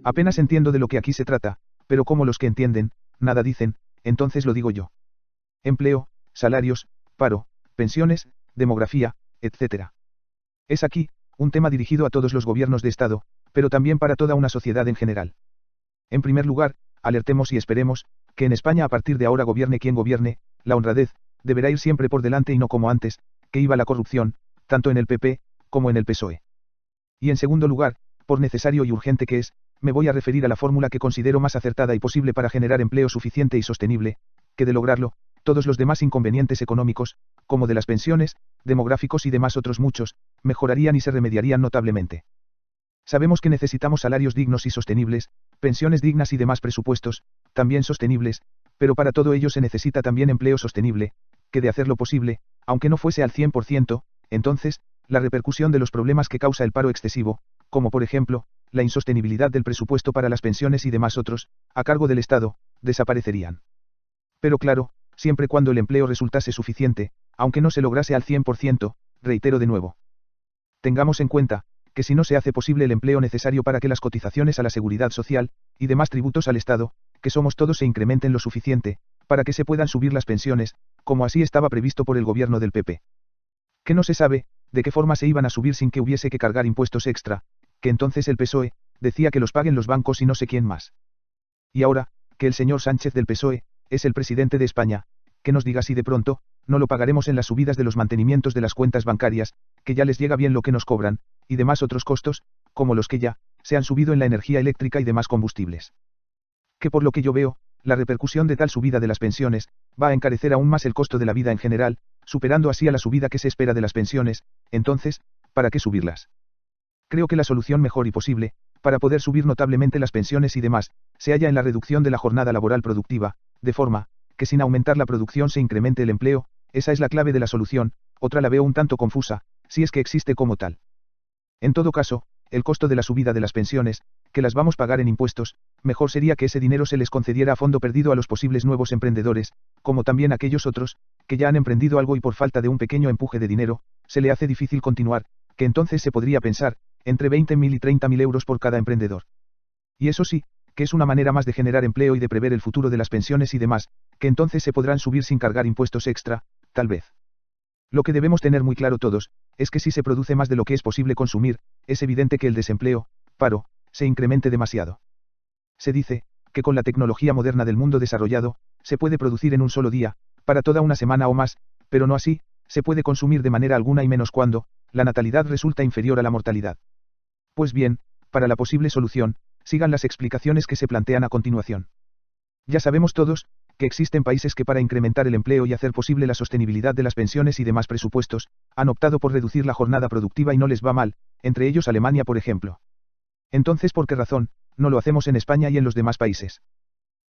Apenas entiendo de lo que aquí se trata, pero como los que entienden, nada dicen, entonces lo digo yo. Empleo, salarios, paro, pensiones, demografía, etc. Es aquí, un tema dirigido a todos los gobiernos de Estado, pero también para toda una sociedad en general. En primer lugar, alertemos y esperemos, que en España a partir de ahora gobierne quien gobierne, la honradez, deberá ir siempre por delante y no como antes, que iba la corrupción, tanto en el PP, como en el PSOE. Y en segundo lugar, por necesario y urgente que es, me voy a referir a la fórmula que considero más acertada y posible para generar empleo suficiente y sostenible, que de lograrlo, todos los demás inconvenientes económicos, como de las pensiones, demográficos y demás otros muchos, mejorarían y se remediarían notablemente. Sabemos que necesitamos salarios dignos y sostenibles, pensiones dignas y demás presupuestos, también sostenibles, pero para todo ello se necesita también empleo sostenible, que de hacerlo posible, aunque no fuese al 100%, entonces, la repercusión de los problemas que causa el paro excesivo, como por ejemplo, la insostenibilidad del presupuesto para las pensiones y demás otros, a cargo del Estado, desaparecerían. Pero claro, siempre cuando el empleo resultase suficiente, aunque no se lograse al 100%, reitero de nuevo. Tengamos en cuenta, que si no se hace posible el empleo necesario para que las cotizaciones a la seguridad social, y demás tributos al Estado, que somos todos se incrementen lo suficiente, para que se puedan subir las pensiones, como así estaba previsto por el gobierno del PP. Que no se sabe, de qué forma se iban a subir sin que hubiese que cargar impuestos extra, que entonces el PSOE, decía que los paguen los bancos y no sé quién más. Y ahora, que el señor Sánchez del PSOE, es el presidente de España, que nos diga si de pronto, no lo pagaremos en las subidas de los mantenimientos de las cuentas bancarias, que ya les llega bien lo que nos cobran, y demás otros costos, como los que ya, se han subido en la energía eléctrica y demás combustibles. Que por lo que yo veo, la repercusión de tal subida de las pensiones, va a encarecer aún más el costo de la vida en general, superando así a la subida que se espera de las pensiones, entonces, ¿para qué subirlas? Creo que la solución mejor y posible, para poder subir notablemente las pensiones y demás, se halla en la reducción de la jornada laboral productiva, de forma, que sin aumentar la producción se incremente el empleo, esa es la clave de la solución, otra la veo un tanto confusa, si es que existe como tal. En todo caso, el costo de la subida de las pensiones, que las vamos a pagar en impuestos, mejor sería que ese dinero se les concediera a fondo perdido a los posibles nuevos emprendedores, como también a aquellos otros, que ya han emprendido algo y por falta de un pequeño empuje de dinero, se le hace difícil continuar, que entonces se podría pensar, entre 20.000 y 30.000 euros por cada emprendedor. Y eso sí, que es una manera más de generar empleo y de prever el futuro de las pensiones y demás, que entonces se podrán subir sin cargar impuestos extra, tal vez. Lo que debemos tener muy claro todos, es que si se produce más de lo que es posible consumir, es evidente que el desempleo, paro, se incremente demasiado. Se dice, que con la tecnología moderna del mundo desarrollado, se puede producir en un solo día, para toda una semana o más, pero no así, se puede consumir de manera alguna y menos cuando, la natalidad resulta inferior a la mortalidad. Pues bien, para la posible solución, sigan las explicaciones que se plantean a continuación. Ya sabemos todos, que existen países que para incrementar el empleo y hacer posible la sostenibilidad de las pensiones y demás presupuestos, han optado por reducir la jornada productiva y no les va mal, entre ellos Alemania por ejemplo. Entonces, ¿por qué razón, no lo hacemos en España y en los demás países?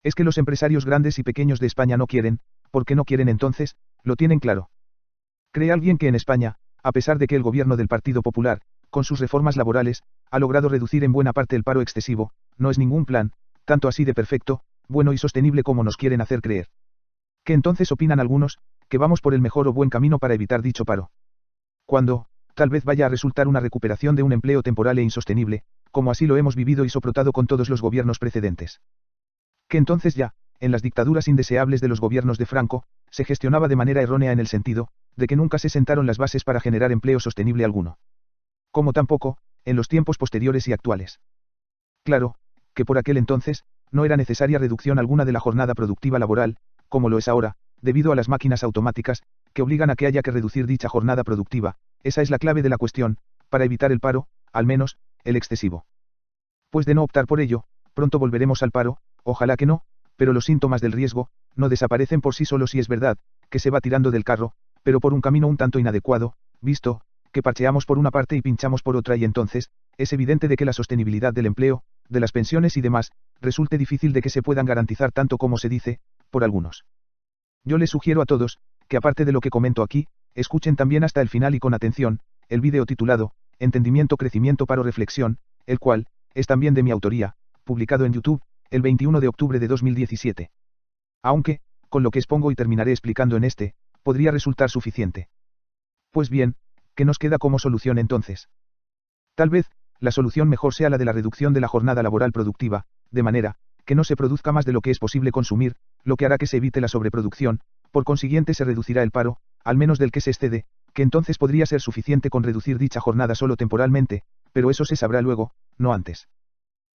Es que los empresarios grandes y pequeños de España no quieren, porque no quieren entonces, lo tienen claro. ¿Cree alguien que en España, a pesar de que el gobierno del Partido Popular, con sus reformas laborales, ha logrado reducir en buena parte el paro excesivo, no es ningún plan, tanto así de perfecto, bueno y sostenible como nos quieren hacer creer? ¿Que entonces opinan algunos, que vamos por el mejor o buen camino para evitar dicho paro? Cuando, tal vez vaya a resultar una recuperación de un empleo temporal e insostenible, como así lo hemos vivido y soportado con todos los gobiernos precedentes. Que entonces ya, en las dictaduras indeseables de los gobiernos de Franco, se gestionaba de manera errónea en el sentido, de que nunca se sentaron las bases para generar empleo sostenible alguno. Como tampoco, en los tiempos posteriores y actuales. Claro, que por aquel entonces, no era necesaria reducción alguna de la jornada productiva laboral, como lo es ahora, debido a las máquinas automáticas, que obligan a que haya que reducir dicha jornada productiva, esa es la clave de la cuestión, para evitar el paro, al menos, el excesivo. Pues de no optar por ello, pronto volveremos al paro, ojalá que no, pero los síntomas del riesgo, no desaparecen por sí solos y es verdad, que se va tirando del carro, pero por un camino un tanto inadecuado, visto, que parcheamos por una parte y pinchamos por otra y entonces, es evidente de que la sostenibilidad del empleo, de las pensiones y demás, resulte difícil de que se puedan garantizar tanto como se dice, por algunos. Yo les sugiero a todos, que aparte de lo que comento aquí, escuchen también hasta el final y con atención, el vídeo titulado, Entendimiento, Crecimiento, Paro, Reflexión, el cual, es también de mi autoría, publicado en YouTube, el 21 de octubre de 2017. Aunque, con lo que expongo y terminaré explicando en este, podría resultar suficiente. Pues bien, ¿qué nos queda como solución entonces? Tal vez, la solución mejor sea la de la reducción de la jornada laboral productiva, de manera que no se produzca más de lo que es posible consumir, lo que hará que se evite la sobreproducción, por consiguiente se reducirá el paro, al menos del que se excede, que entonces podría ser suficiente con reducir dicha jornada solo temporalmente, pero eso se sabrá luego, no antes.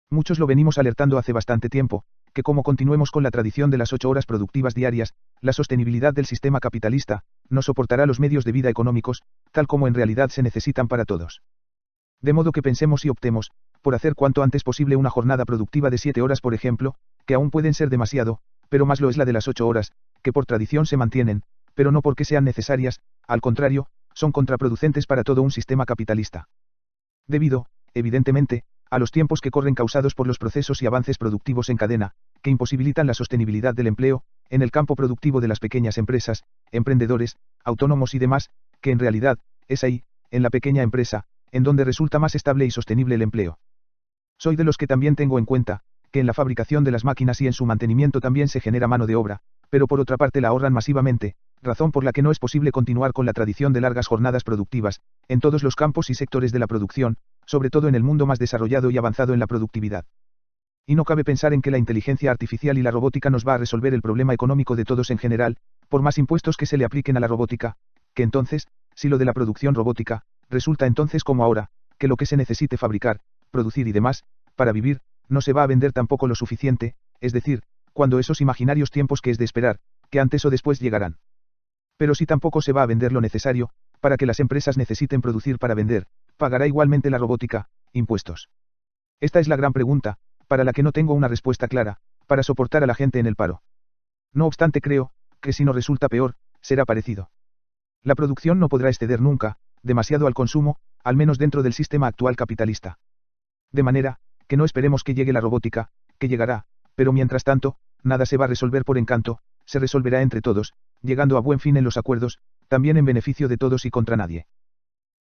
Muchos lo venimos alertando hace bastante tiempo, que como continuemos con la tradición de las 8 horas productivas diarias, la sostenibilidad del sistema capitalista no soportará los medios de vida económicos, tal como en realidad se necesitan para todos. De modo que pensemos y optemos por hacer cuanto antes posible una jornada productiva de 7 horas, por ejemplo, que aún pueden ser demasiado, pero más lo es la de las 8 horas, que por tradición se mantienen, pero no porque sean necesarias, al contrario, son contraproducentes para todo un sistema capitalista. Debido, evidentemente, a los tiempos que corren causados por los procesos y avances productivos en cadena, que imposibilitan la sostenibilidad del empleo, en el campo productivo de las pequeñas empresas, emprendedores, autónomos y demás, que en realidad, es ahí, en la pequeña empresa, en donde resulta más estable y sostenible el empleo. Soy de los que también tengo en cuenta, que en la fabricación de las máquinas y en su mantenimiento también se genera mano de obra, pero por otra parte la ahorran masivamente, razón por la que no es posible continuar con la tradición de largas jornadas productivas, en todos los campos y sectores de la producción, sobre todo en el mundo más desarrollado y avanzado en la productividad. Y no cabe pensar en que la inteligencia artificial y la robótica nos va a resolver el problema económico de todos en general, por más impuestos que se le apliquen a la robótica, que entonces, si lo de la producción robótica, resulta entonces como ahora, que lo que se necesite fabricar, producir y demás, para vivir, no se va a vender tampoco lo suficiente, es decir, cuando esos imaginarios tiempos que es de esperar, que antes o después llegarán. Pero si tampoco se va a vender lo necesario, para que las empresas necesiten producir para vender, pagará igualmente la robótica, impuestos. Esta es la gran pregunta, para la que no tengo una respuesta clara, para soportar a la gente en el paro. No obstante creo, que si no resulta peor, será parecido. La producción no podrá exceder nunca, demasiado al consumo, al menos dentro del sistema actual capitalista. De manera, que no esperemos que llegue la robótica, que llegará, pero mientras tanto, nada se va a resolver por encanto, se resolverá entre todos, llegando a buen fin en los acuerdos, también en beneficio de todos y contra nadie.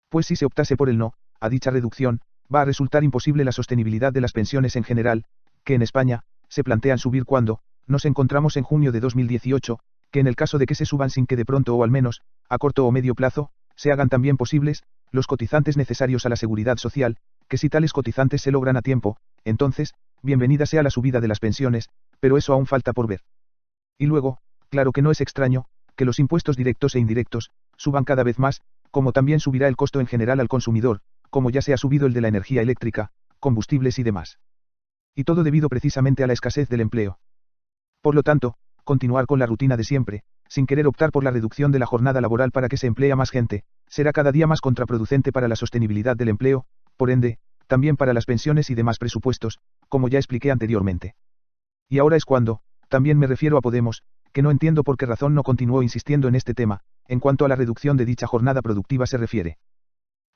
Pues si se optase por el no, a dicha reducción, va a resultar imposible la sostenibilidad de las pensiones en general, que en España, se plantean subir cuando, nos encontramos en junio de 2018, que en el caso de que se suban sin que de pronto o al menos, a corto o medio plazo, se hagan también posibles, los cotizantes necesarios a la seguridad social, que si tales cotizantes se logran a tiempo, entonces, bienvenida sea la subida de las pensiones, pero eso aún falta por ver. Y luego, claro que no es extraño, que los impuestos directos e indirectos, suban cada vez más, como también subirá el costo en general al consumidor, como ya se ha subido el de la energía eléctrica, combustibles y demás. Y todo debido precisamente a la escasez del empleo. Por lo tanto, continuar con la rutina de siempre, sin querer optar por la reducción de la jornada laboral para que se emplee a más gente, será cada día más contraproducente para la sostenibilidad del empleo, por ende, también para las pensiones y demás presupuestos, como ya expliqué anteriormente. Y ahora es cuando, también me refiero a Podemos, que no entiendo por qué razón no continuó insistiendo en este tema, en cuanto a la reducción de dicha jornada productiva se refiere.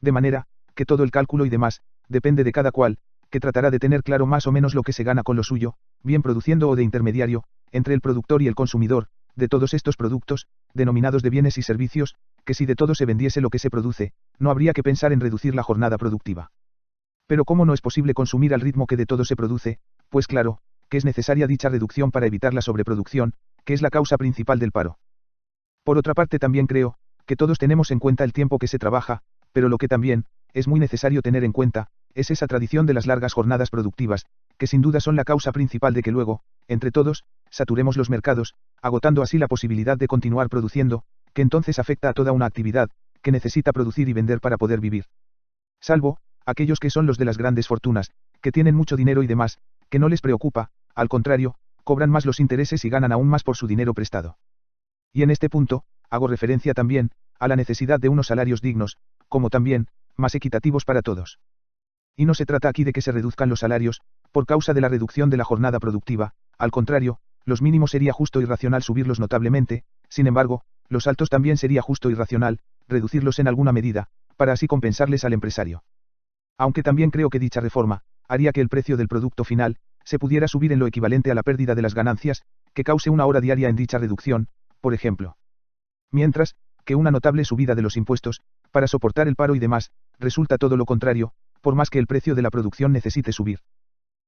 De manera, que todo el cálculo y demás, depende de cada cual, que tratará de tener claro más o menos lo que se gana con lo suyo, bien produciendo o de intermediario, entre el productor y el consumidor, de todos estos productos, denominados de bienes y servicios, que si de todo se vendiese lo que se produce, no habría que pensar en reducir la jornada productiva. Pero ¿cómo no es posible consumir al ritmo que de todo se produce? Pues claro, que es necesaria dicha reducción para evitar la sobreproducción, que es la causa principal del paro. Por otra parte también creo, que todos tenemos en cuenta el tiempo que se trabaja, pero lo que también, es muy necesario tener en cuenta, es esa tradición de las largas jornadas productivas, que sin duda son la causa principal de que luego, entre todos, saturemos los mercados, agotando así la posibilidad de continuar produciendo, que entonces afecta a toda una actividad, que necesita producir y vender para poder vivir. Salvo, aquellos que son los de las grandes fortunas, que tienen mucho dinero y demás, que no les preocupa, al contrario, cobran más los intereses y ganan aún más por su dinero prestado. Y en este punto, hago referencia también, a la necesidad de unos salarios dignos, como también, más equitativos para todos. Y no se trata aquí de que se reduzcan los salarios, por causa de la reducción de la jornada productiva, al contrario, los mínimos sería justo y racional subirlos notablemente, sin embargo, los altos también sería justo y racional, reducirlos en alguna medida, para así compensarles al empresario. Aunque también creo que dicha reforma, haría que el precio del producto final, se pudiera subir en lo equivalente a la pérdida de las ganancias, que cause una hora diaria en dicha reducción, por ejemplo. Mientras, que una notable subida de los impuestos, para soportar el paro y demás, resulta todo lo contrario, por más que el precio de la producción necesite subir.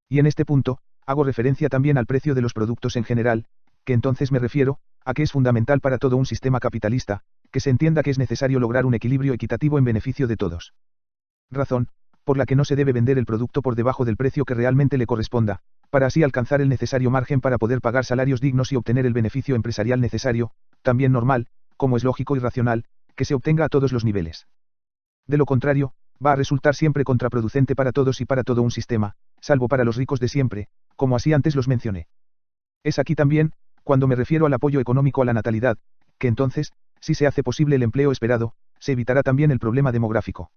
Y en este punto, hago referencia también al precio de los productos en general, que entonces me refiero, a que es fundamental para todo un sistema capitalista, que se entienda que es necesario lograr un equilibrio equitativo en beneficio de todos. Razón, por la que no se debe vender el producto por debajo del precio que realmente le corresponda, para así alcanzar el necesario margen para poder pagar salarios dignos y obtener el beneficio empresarial necesario, también normal, como es lógico y racional, que se obtenga a todos los niveles. De lo contrario, va a resultar siempre contraproducente para todos y para todo un sistema, salvo para los ricos de siempre, como así antes los mencioné. Es aquí también, cuando me refiero al apoyo económico a la natalidad, que entonces, si se hace posible el empleo esperado, se evitará también el problema demográfico.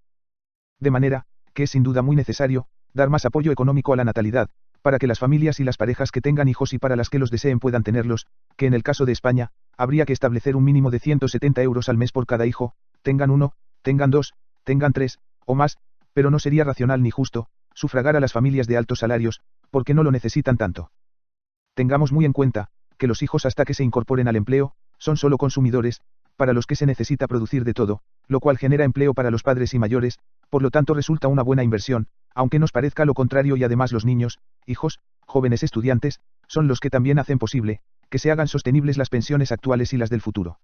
De manera, que es sin duda muy necesario, dar más apoyo económico a la natalidad, para que las familias y las parejas que tengan hijos y para las que los deseen puedan tenerlos, que en el caso de España, habría que establecer un mínimo de 170 euros al mes por cada hijo, tengan uno, tengan dos, tengan tres, o más, pero no sería racional ni justo, sufragar a las familias de altos salarios, porque no lo necesitan tanto. Tengamos muy en cuenta, que los hijos hasta que se incorporen al empleo, son solo consumidores, para los que se necesita producir de todo, lo cual genera empleo para los padres y mayores, por lo tanto resulta una buena inversión, aunque nos parezca lo contrario y además los niños, hijos, jóvenes estudiantes, son los que también hacen posible, que se hagan sostenibles las pensiones actuales y las del futuro.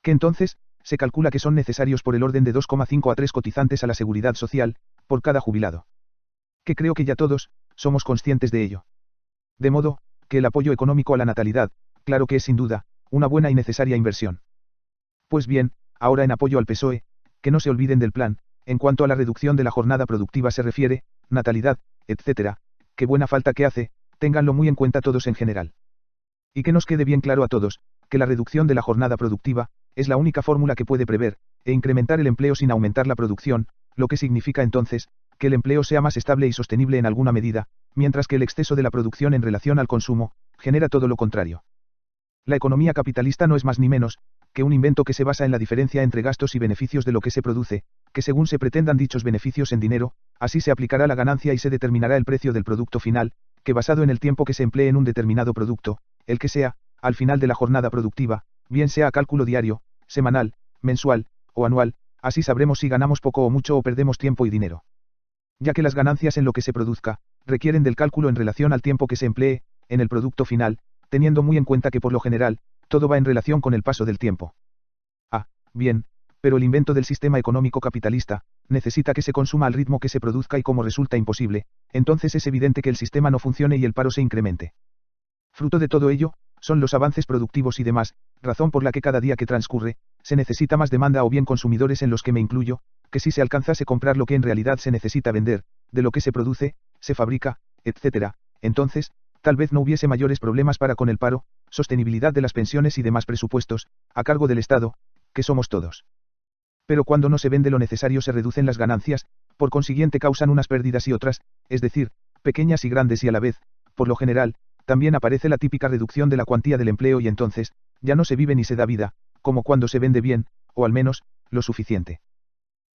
Que entonces, se calcula que son necesarios por el orden de 2,5 a 3 cotizantes a la seguridad social, por cada jubilado. Que creo que ya todos, somos conscientes de ello. De modo, que el apoyo económico a la natalidad, claro que es sin duda, una buena y necesaria inversión. Pues bien, ahora en apoyo al PSOE, que no se olviden del plan, en cuanto a la reducción de la jornada productiva se refiere, natalidad, etc., qué buena falta que hace, ténganlo muy en cuenta todos en general. Y que nos quede bien claro a todos, que la reducción de la jornada productiva, es la única fórmula que puede prever, e incrementar el empleo sin aumentar la producción, lo que significa entonces, que el empleo sea más estable y sostenible en alguna medida, mientras que el exceso de la producción en relación al consumo, genera todo lo contrario. La economía capitalista no es más ni menos, que un invento que se basa en la diferencia entre gastos y beneficios de lo que se produce, que según se pretendan dichos beneficios en dinero, así se aplicará la ganancia y se determinará el precio del producto final, que basado en el tiempo que se emplee en un determinado producto, el que sea, al final de la jornada productiva, bien sea a cálculo diario, semanal, mensual, o anual, así sabremos si ganamos poco o mucho o perdemos tiempo y dinero. Ya que las ganancias en lo que se produzca, requieren del cálculo en relación al tiempo que se emplee, en el producto final, teniendo muy en cuenta que por lo general, todo va en relación con el paso del tiempo. Ah, bien, pero el invento del sistema económico capitalista, necesita que se consuma al ritmo que se produzca y como resulta imposible, entonces es evidente que el sistema no funcione y el paro se incremente. Fruto de todo ello, son los avances productivos y demás, razón por la que cada día que transcurre, se necesita más demanda o bien consumidores en los que me incluyo, que si se alcanzase comprar lo que en realidad se necesita vender, de lo que se produce, se fabrica, etc., entonces, tal vez no hubiese mayores problemas para con el paro, sostenibilidad de las pensiones y demás presupuestos, a cargo del Estado, que somos todos. Pero cuando no se vende lo necesario se reducen las ganancias, por consiguiente causan unas pérdidas y otras, es decir, pequeñas y grandes y a la vez, por lo general, también aparece la típica reducción de la cuantía del empleo y entonces, ya no se vive ni se da vida, como cuando se vende bien, o al menos, lo suficiente.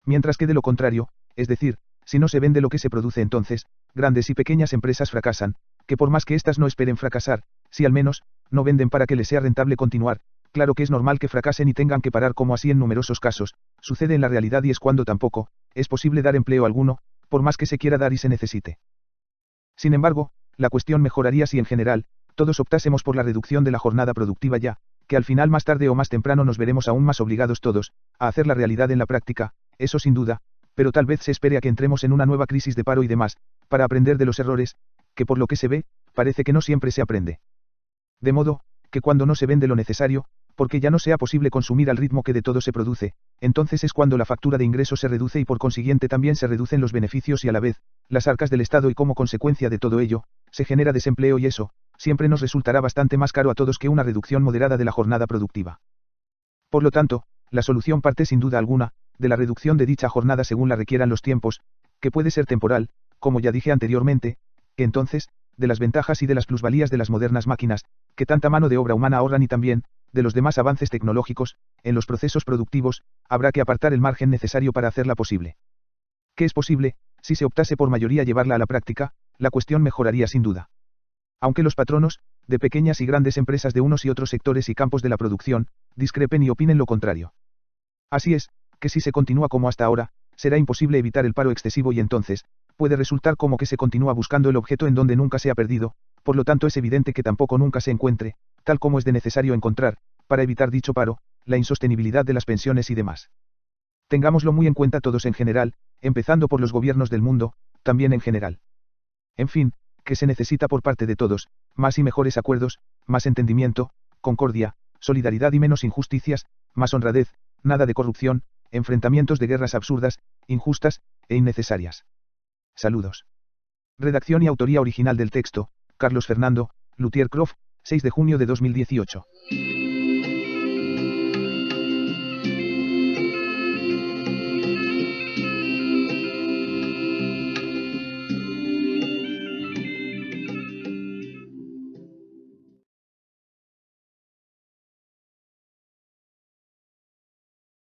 Mientras que de lo contrario, es decir, si no se vende lo que se produce entonces, grandes y pequeñas empresas fracasan, que por más que éstas no esperen fracasar, si al menos, no venden para que les sea rentable continuar, claro que es normal que fracasen y tengan que parar como así en numerosos casos, sucede en la realidad y es cuando tampoco, es posible dar empleo alguno, por más que se quiera dar y se necesite. Sin embargo, la cuestión mejoraría si en general, todos optásemos por la reducción de la jornada productiva ya, que al final más tarde o más temprano nos veremos aún más obligados todos, a hacer la realidad en la práctica, eso sin duda, pero tal vez se espere a que entremos en una nueva crisis de paro y demás, para aprender de los errores, que por lo que se ve, parece que no siempre se aprende. De modo, que cuando no se vende lo necesario, porque ya no sea posible consumir al ritmo que de todo se produce, entonces es cuando la factura de ingresos se reduce y por consiguiente también se reducen los beneficios y a la vez, las arcas del Estado y como consecuencia de todo ello, se genera desempleo y eso, siempre nos resultará bastante más caro a todos que una reducción moderada de la jornada productiva. Por lo tanto, la solución parte sin duda alguna, de la reducción de dicha jornada según la requieran los tiempos, que puede ser temporal, como ya dije anteriormente, que entonces, de las ventajas y de las plusvalías de las modernas máquinas, que tanta mano de obra humana ahorran y también, de los demás avances tecnológicos, en los procesos productivos, habrá que apartar el margen necesario para hacerla posible. ¿Qué es posible? Si se optase por mayoría llevarla a la práctica, la cuestión mejoraría sin duda. Aunque los patronos, de pequeñas y grandes empresas de unos y otros sectores y campos de la producción, discrepen y opinen lo contrario. Así es, que si se continúa como hasta ahora, será imposible evitar el paro excesivo y entonces, puede resultar como que se continúa buscando el objeto en donde nunca se ha perdido, por lo tanto es evidente que tampoco nunca se encuentre, tal como es de necesario encontrar, para evitar dicho paro, la insostenibilidad de las pensiones y demás. Tengámoslo muy en cuenta todos en general, empezando por los gobiernos del mundo, también en general. En fin, que se necesita por parte de todos, más y mejores acuerdos, más entendimiento, concordia, solidaridad y menos injusticias, más honradez, nada de corrupción, enfrentamientos de guerras absurdas, injustas, e innecesarias. Saludos. Redacción y autoría original del texto, Carlos Fernando, Luthier Croft, 6 de junio de 2018.